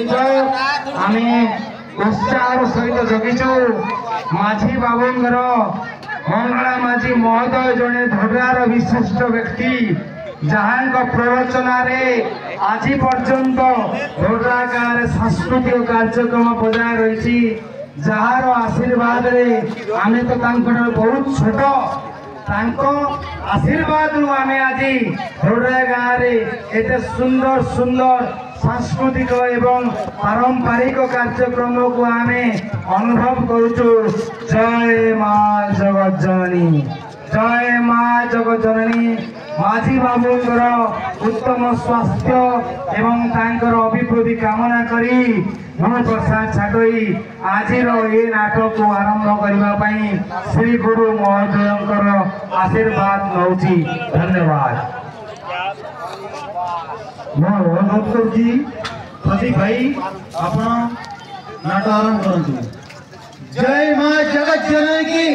परिचय आमे उत्साह सहित जगिचु माझी बाबूंगर मंगला माझी महोदय जड़े धोडार विशिष्ट व्यक्ति जहाँ प्रवचन आज पर्यंत धोडा गाँव सांस्कृतिक कार्यक्रम बजाय रही जार आशीर्वाद रे आमे तो बहुत छोट आशीर्वाद आमे आज धोडा गाँव एते सुंदर सुंदर सांस्कृतिक एवं पारंपरिक कार्यक्रम को आमे अनुभव करुचु। जय माँ जगज्जननी, जय माँ जगज्जननी। माझी बाबूंकर उत्तम स्वास्थ्य एवं तांकर अभिवृद्धि कामना करी मु प्रसाद छाटोई आज ये नाटक को आरंभ करने श्री गुरु महोदयंकर आशीर्वाद नौची। धन्यवाद। अनुरोध करुची प्रदीप भाई आपण नाटक आरंभ करंतु। जय मां जगत जननी की।